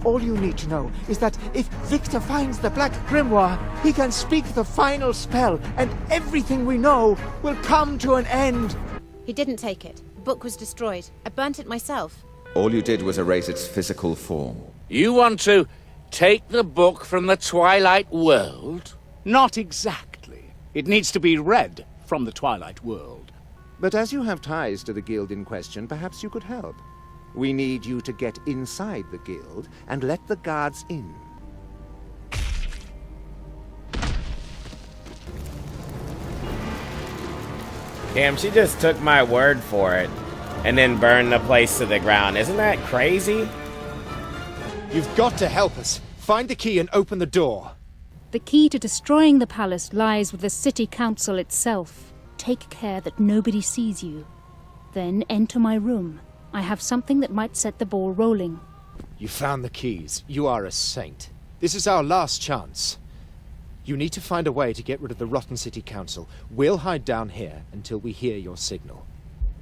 All you need to know is that if Victor finds the Black Grimoire, he can speak the final spell, and everything we know will come to an end. He didn't take it. The book was destroyed. I burnt it myself. All you did was erase its physical form. You want to take the book from the Twilight World? Not exactly. It needs to be read from the Twilight World. But as you have ties to the guild in question, perhaps you could help. We need you to get inside the guild and let the guards in. Damn, she just took my word for it and then burned the place to the ground. Isn't that crazy? You've got to help us. Find the key and open the door. The key to destroying the palace lies with the city council itself. Take care that nobody sees you. Then enter my room. I have something that might set the ball rolling. You found the keys. You are a saint. This is our last chance. You need to find a way to get rid of the rotten city council. We'll hide down here until we hear your signal.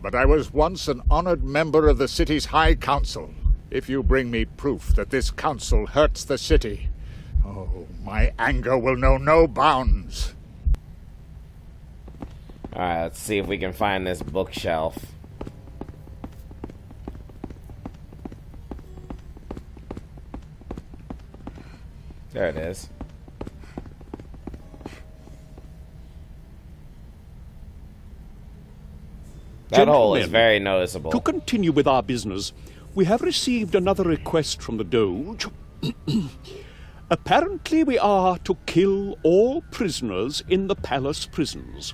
But I was once an honored member of the city's High Council. If you bring me proof that this council hurts the city, oh, my anger will know no bounds. Alright, let's see if we can find this bookshelf. There it is. That hole is very noticeable. To continue with our business, we have received another request from the Doge. Apparently we are to kill all prisoners in the palace prisons,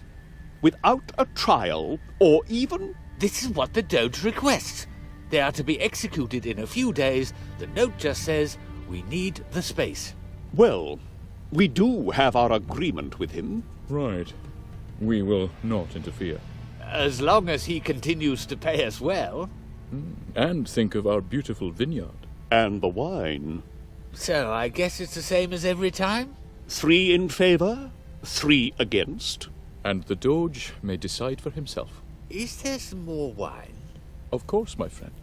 without a trial or even... This is what the Doge requests. They are to be executed in a few days. The note just says, we need the space. Well, we do have our agreement with him. Right. We will not interfere. As long as he continues to pay us well. And think of our beautiful vineyard. And the wine. So I guess it's the same as every time? 3 in favor, 3 against. And the Doge may decide for himself. Is there some more wine? Of course, my friend.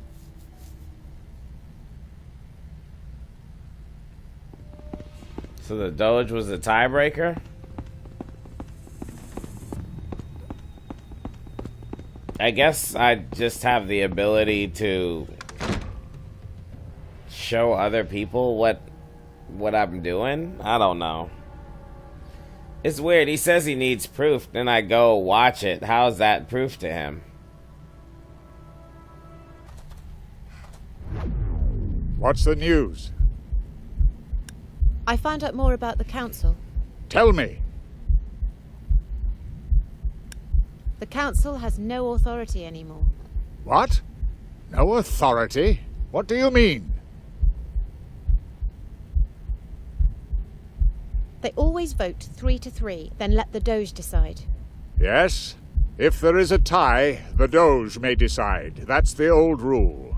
So the Doge was the tiebreaker? I guess I just have the ability to show other people what I'm doing. I don't know. It's weird. He says he needs proof, then I go watch it. How's that proof to him? What's the news? I found out more about the council. Tell me. The council has no authority anymore. What? No authority? What do you mean? They always vote 3 to 3, then let the Doge decide. Yes. If there is a tie, the Doge may decide. That's the old rule.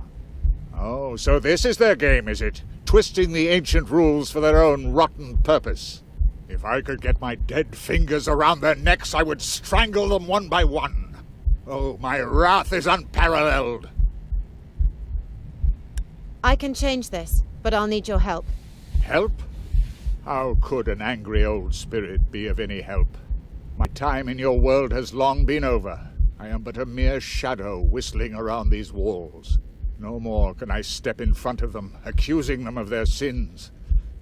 Oh, so this is their game, is it? Twisting the ancient rules for their own rotten purpose. If I could get my dead fingers around their necks, I would strangle them one by one. Oh, my wrath is unparalleled. I can change this, but I'll need your help. Help? How could an angry old spirit be of any help? My time in your world has long been over. I am but a mere shadow whistling around these walls. No more can I step in front of them, accusing them of their sins.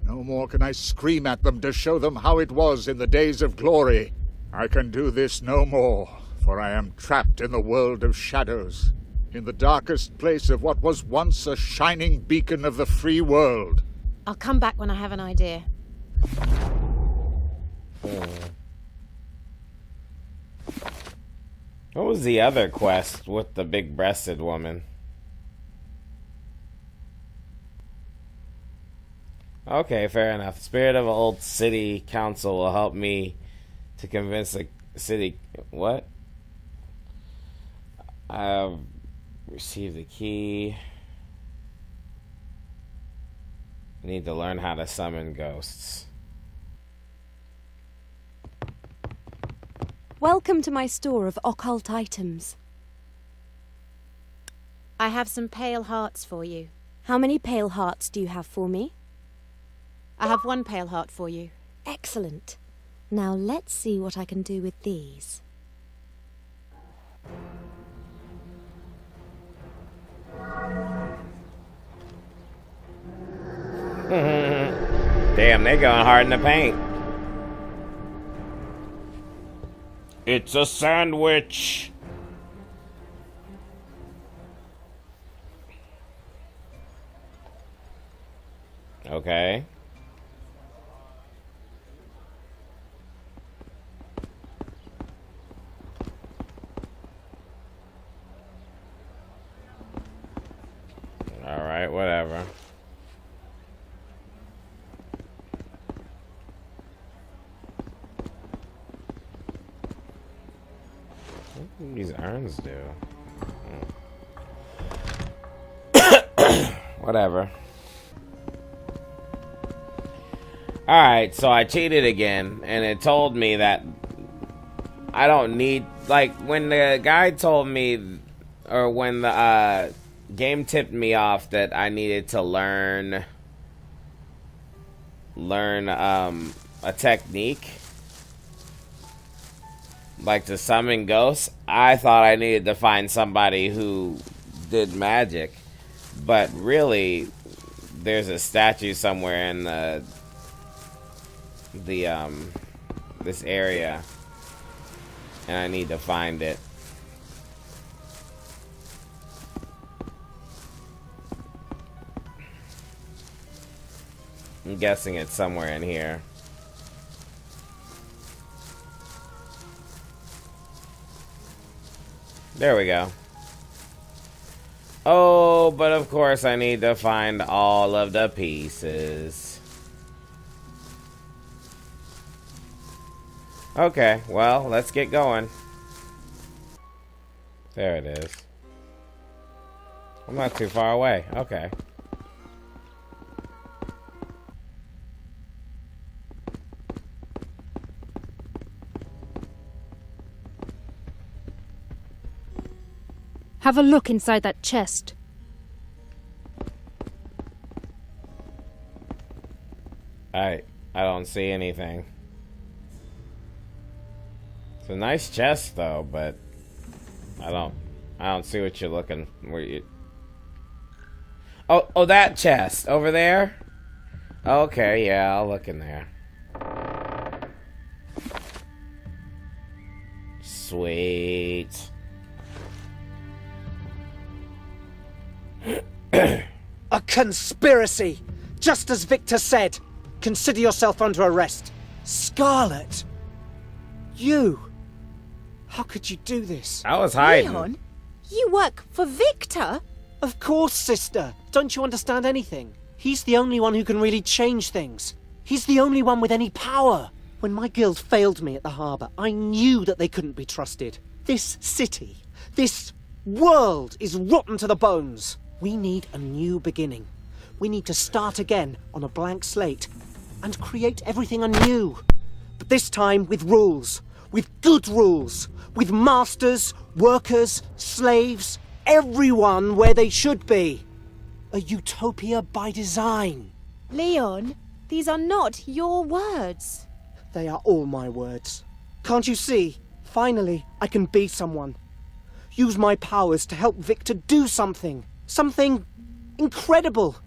No more can I scream at them to show them how it was in the days of glory. I can do this no more, for I am trapped in the world of shadows, in the darkest place of what was once a shining beacon of the free world. I'll come back when I have an idea. What was the other quest with the big-breasted woman? Okay, fair enough. Spirit of old city council will help me to convince the city... What? Receive the key. Need to learn how to summon ghosts. Welcome to my store of occult items. I have some pale hearts for you. How many pale hearts do you have for me? I have 1 pale heart for you. Excellent. Now let's see what I can do with these. Damn, they going hard in the paint. It's a sandwich. Okay. All right, whatever. What do these urns do? Whatever. Alright, so I cheated again, and it told me that I don't need... Like, when the guy told me, or when the game tipped me off that I needed to learn a technique, like to summon ghosts, I thought I needed to find somebody who did magic. But really, there's a statue somewhere in this area, and I need to find it. I'm guessing it's somewhere in here. There we go. Oh, but of course I need to find all of the pieces. Okay, well, let's get going. There it is. I'm not too far away. Okay. Have a look inside that chest. I don't see anything. It's a nice chest though, but I don't see what you're looking where you. Oh, that chest over there? Okay, yeah, I'll look in there. Sweet. A conspiracy! Just as Victor said. Consider yourself under arrest. Scarlet! You! How could you do this? I was hiding. Leon, you work for Victor? Of course, sister. Don't you understand anything? He's the only one who can really change things. He's the only one with any power. When my guild failed me at the harbour, I knew that they couldn't be trusted. This city, this world is rotten to the bones. We need a new beginning. We need to start again on a blank slate and create everything anew. But this time with rules. With good rules. With masters, workers, slaves, everyone where they should be. A utopia by design. Leon, these are not your words. They are all my words. Can't you see? Finally, I can be someone. Use my powers to help Victor do something. Something incredible.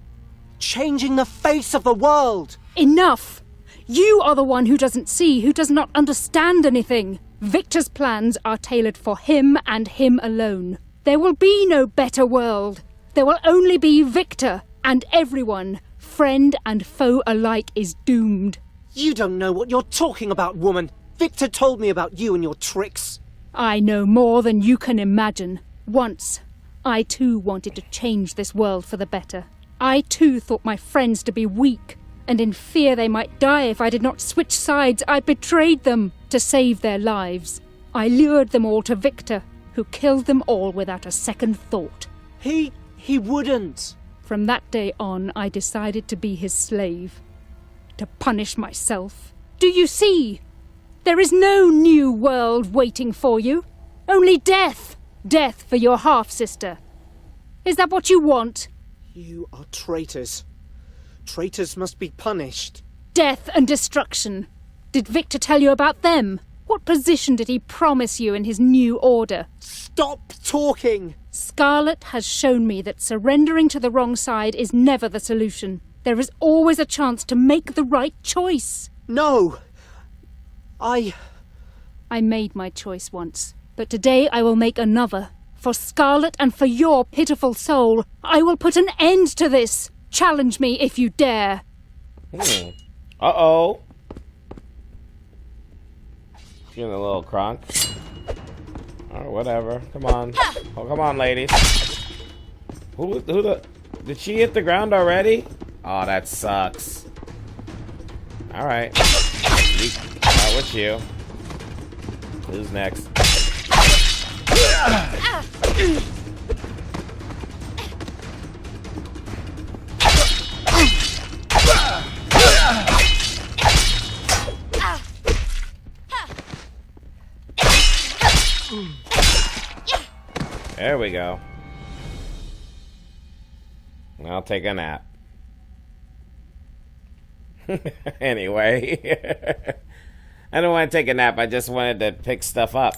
Changing the face of the world. Enough! You are the one who doesn't see, who does not understand anything. Victor's plans are tailored for him and him alone. There will be no better world. There will only be Victor, and everyone, friend and foe alike, is doomed. You don't know what you're talking about, woman. Victor told me about you and your tricks. I know more than you can imagine. Once, I too wanted to change this world for the better. I too thought my friends to be weak, and in fear they might die if I did not switch sides, I betrayed them to save their lives. I lured them all to Victor, who killed them all without a second thought. He wouldn't. From that day on, I decided to be his slave. To punish myself. Do you see? There is no new world waiting for you. Only death. Death for your half-sister. Is that what you want? You are traitors. Traitors must be punished. Death and destruction. Did Victor tell you about them? What position did he promise you in his new order? Stop talking! Scarlet has shown me that surrendering to the wrong side is never the solution. There is always a chance to make the right choice. No! I made my choice once, but today I will make another. For Scarlet and for your pitiful soul, I will put an end to this. Challenge me if you dare. Uh-oh. Feeling a little crunk. Or whatever. Come on. Oh, come on, ladies. Who the... Did she hit the ground already? Oh, that sucks. Alright. Out with you. Who's next? There we go. I'll take a nap. Anyway. I don't want to take a nap, I just wanted to pick stuff up.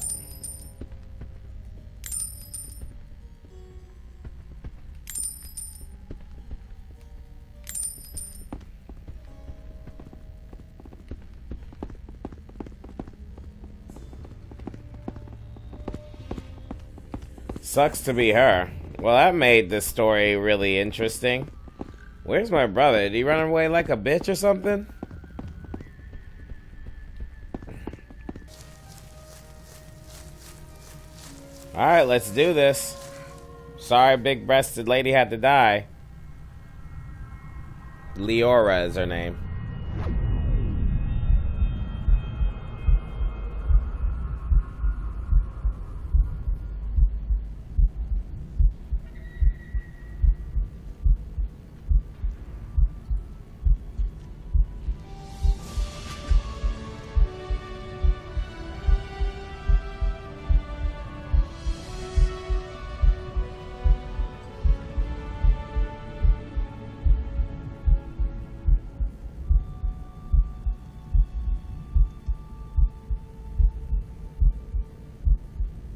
Sucks to be her. Well, that made this story really interesting. Where's my brother? Did he run away like a bitch or something? Alright, let's do this. Sorry, big-breasted lady had to die. Leora is her name.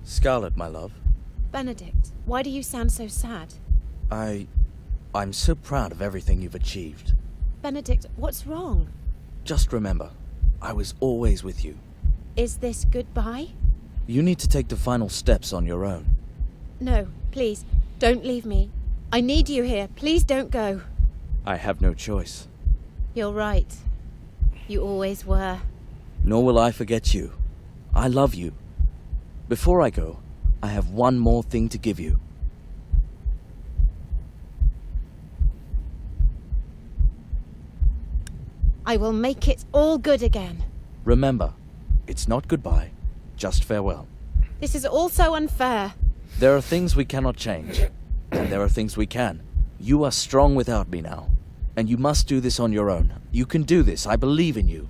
Scarlet, my love. Benedict, why do you sound so sad? I'm so proud of everything you've achieved. Benedict, what's wrong? Just remember, I was always with you. Is this goodbye? You need to take the final steps on your own. No, please, don't leave me. I need you here. Please don't go. I have no choice. You're right. You always were. Nor will I forget you. I love you. Before I go, I have one more thing to give you. I will make it all good again. Remember, it's not goodbye, just farewell. This is all so unfair. There are things we cannot change, and there are things we can. You are strong without me now, and you must do this on your own. You can do this, I believe in you.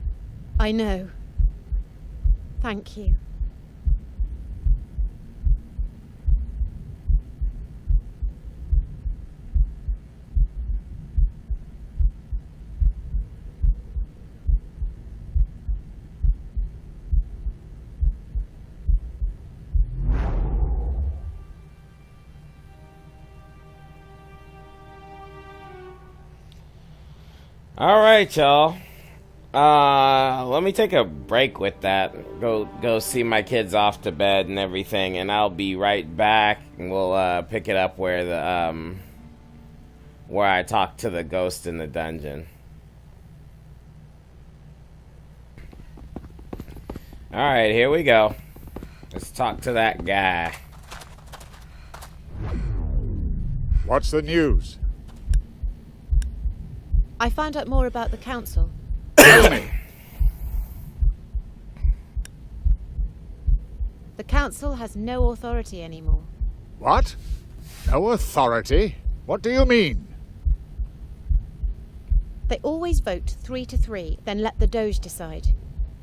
I know. Thank you. Alright, y'all. Let me take a break with that. Go see my kids off to bed and everything, and I'll be right back. And we'll pick it up where the where I talk to the ghost in the dungeon. Alright, here we go. Let's talk to that guy. What's the news? I found out more about the council. Tell me. The council has no authority anymore. What? No authority? What do you mean? They always vote 3-3, then let the Doge decide.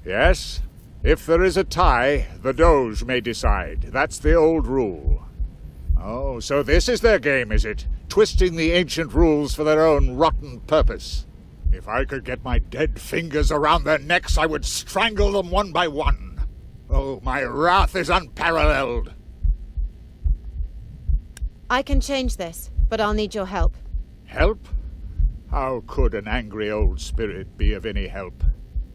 Yes. If there is a tie, the Doge may decide. That's the old rule. Oh, so this is their game, is it? twisting the ancient rules for their own rotten purpose. If I could get my dead fingers around their necks, I would strangle them one by one. Oh, my wrath is unparalleled. I can change this, but I'll need your help. Help? How could an angry old spirit be of any help?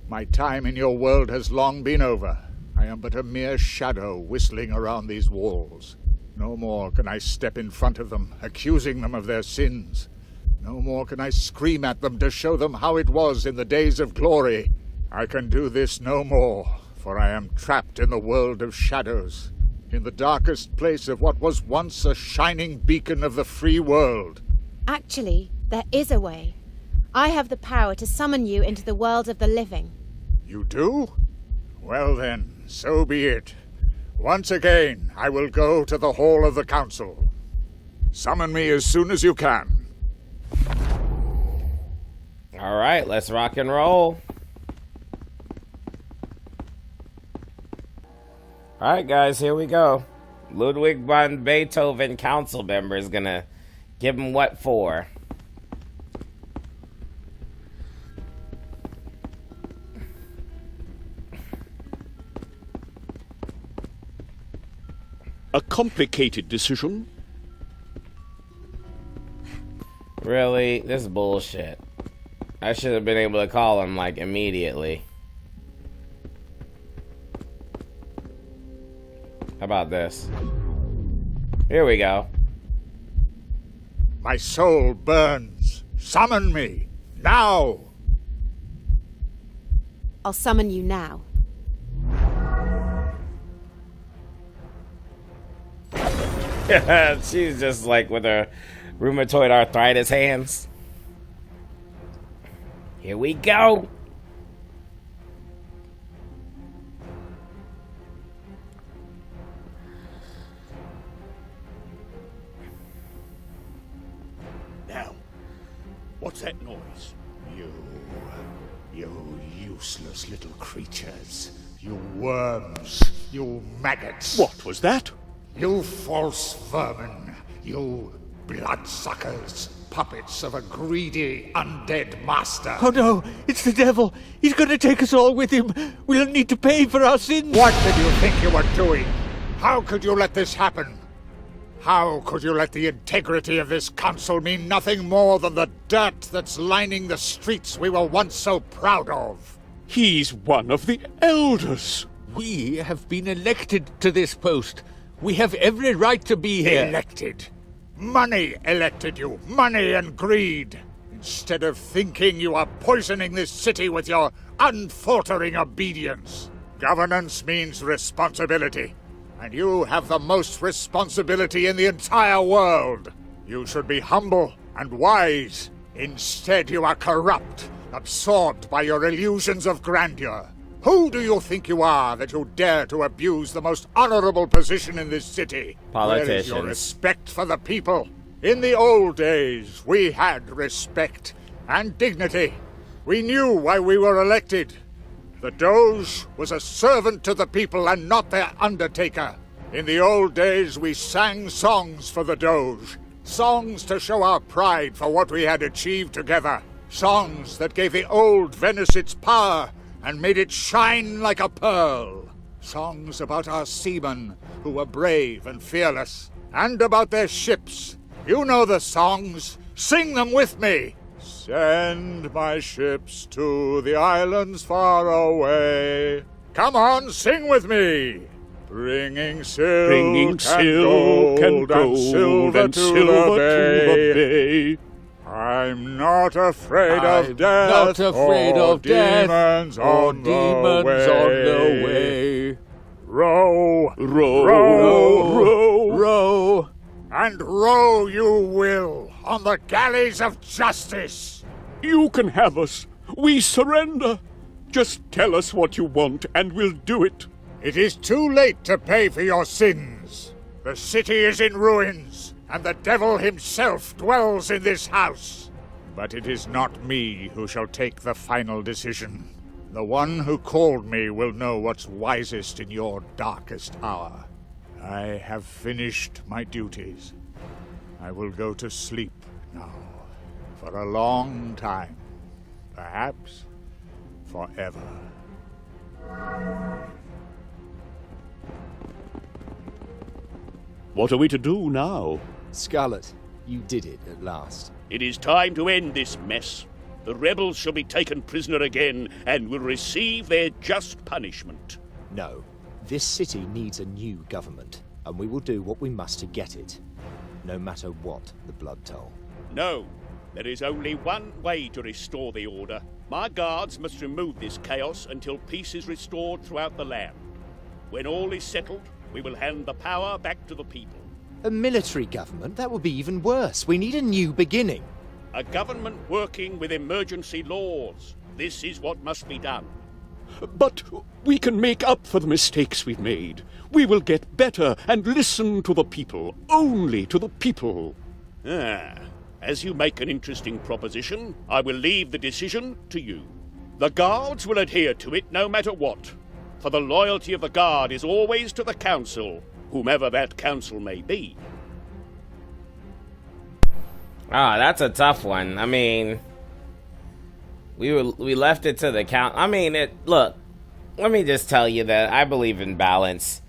My time in your world has long been over. I am but a mere shadow whistling around these walls. No more can I step in front of them, accusing them of their sins. No more can I scream at them to show them how it was in the days of glory. I can do this no more, for I am trapped in the world of shadows, in the darkest place of what was once a shining beacon of the free world. Actually, there is a way. I have the power to summon you into the world of the living. You do? Well then, so be it. Once again, I will go to the hall of the council. Summon me as soon as you can. All right, let's rock and roll. All right, guys, here we go. Ludwig van Beethoven council member is gonna give him what for. A complicated decision. Really? This is bullshit. I should have been able to call him, like, immediately. How about this? Here we go. My soul burns. Summon me. Now! I'll summon you now. She's just like with her rheumatoid arthritis hands. Here we go. Now, what's that noise? You useless little creatures. You worms. You maggots. What was that? You false vermin, you bloodsuckers, puppets of a greedy, undead master. Oh no, it's the devil. He's going to take us all with him. We'll need to pay for our sins. What did you think you were doing? How could you let this happen? How could you let the integrity of this council mean nothing more than the dirt that's lining the streets we were once so proud of? He's one of the elders. We have been elected to this post. We have every right to be here. Elected? Money elected you. Money and greed. Instead of thinking, you are poisoning this city with your unfaltering obedience. Governance means responsibility. And you have the most responsibility in the entire world. You should be humble and wise. Instead, you are corrupt, absorbed by your illusions of grandeur. Who do you think you are that you dare to abuse the most honorable position in this city? Politicians. Where is your respect for the people? In the old days, we had respect and dignity. We knew why we were elected. The Doge was a servant to the people and not their undertaker. In the old days, we sang songs for the Doge. Songs to show our pride for what we had achieved together. Songs that gave the old Venice its power and made it shine like a pearl. Songs about our seamen, who were brave and fearless, and about their ships. You know the songs. Sing them with me. Send my ships to the islands far away. Come on, sing with me. Bringing silk, and gold and silver to the bay. I'm not afraid of death, or demons on the way. Row, row, row, row, row, and row you will on the galleys of justice. You can have us. We surrender. Just tell us what you want and we'll do it. It is too late to pay for your sins. The city is in ruins, and the devil himself dwells in this house. But it is not me who shall take the final decision. The one who called me will know what's wisest in your darkest hour. I have finished my duties. I will go to sleep now. For a long time. Perhaps forever. What are we to do now? Scarlet, you did it at last. It is time to end this mess. The rebels shall be taken prisoner again and will receive their just punishment. No. This city needs a new government, and we will do what we must to get it. No matter what the blood toll. No. There is only one way to restore the order. My guards must remove this chaos until peace is restored throughout the land. When all is settled, we will hand the power back to the people. A military government? That would be even worse. We need a new beginning. A government working with emergency laws. This is what must be done. But we can make up for the mistakes we've made. We will get better and listen to the people. Only to the people. As you make an interesting proposition, I will leave the decision to you. The guards will adhere to it no matter what. For the loyalty of the guard is always to the council, whomever that council may be. Ah, that's a tough one. I mean, we left it to the count. I mean, look, let me just tell you that I believe in balance.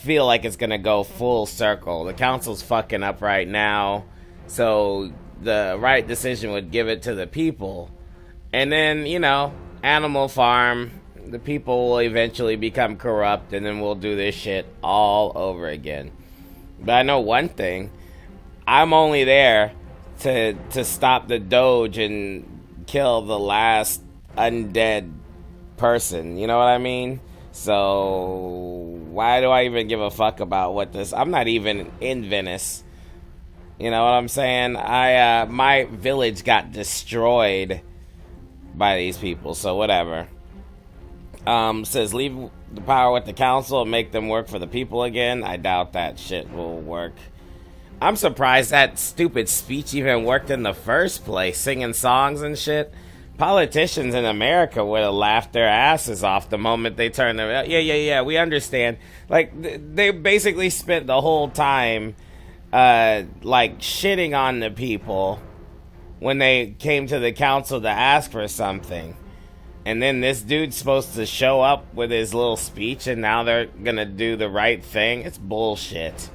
Feel like it's gonna go full circle. The council's fucking up right now, so the right decision would give it to the people. And then, you know, Animal Farm, the people will eventually become corrupt, and then we'll do this shit all over again. But I know one thing. I'm only there to stop the Doge and kill the last undead person. You know what I mean? So why do I even give a fuck about what this... I'm not even in Venice. You know what I'm saying? My village got destroyed by these people, so whatever. Says leave the power with the council and make them work for the people again. I doubt that shit will work. I'm surprised that stupid speech even worked in the first place, singing songs and shit. Politicians in America would have laughed their asses off the moment they turned their... Yeah, we understand. Like, they basically spent the whole time, like, shitting on the people when they came to the council to ask for something. And then this dude's supposed to show up with his little speech, and now they're gonna do the right thing? It's bullshit.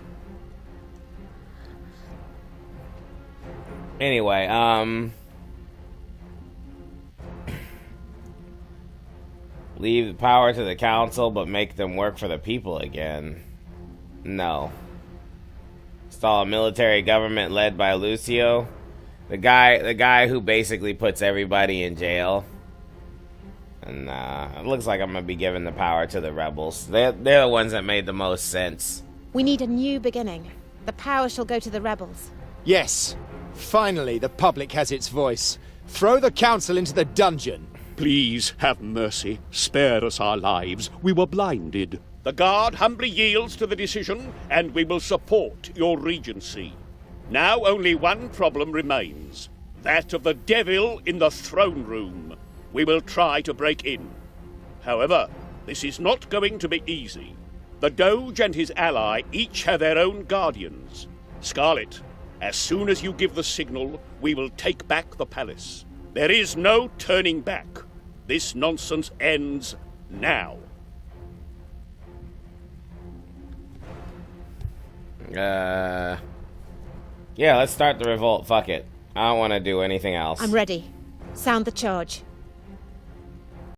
Anyway, leave the power to the council, but make them work for the people again. No. Install a military government led by Lucio. The guy who basically puts everybody in jail. And it looks like I'm gonna be giving the power to the rebels. They're the ones that made the most sense. We need a new beginning. The power shall go to the rebels. Yes. Finally, the public has its voice. Throw the council into the dungeon. Please have mercy. Spare us our lives. We were blinded. The guard humbly yields to the decision, and we will support your regency. Now only one problem remains. That of the devil in the throne room. We will try to break in. However, this is not going to be easy. The Doge and his ally each have their own guardians. Scarlet, as soon as you give the signal, we will take back the palace. There is no turning back. This nonsense ends now. Yeah, let's start the revolt. Fuck it. I don't want to do anything else. I'm ready. Sound the charge.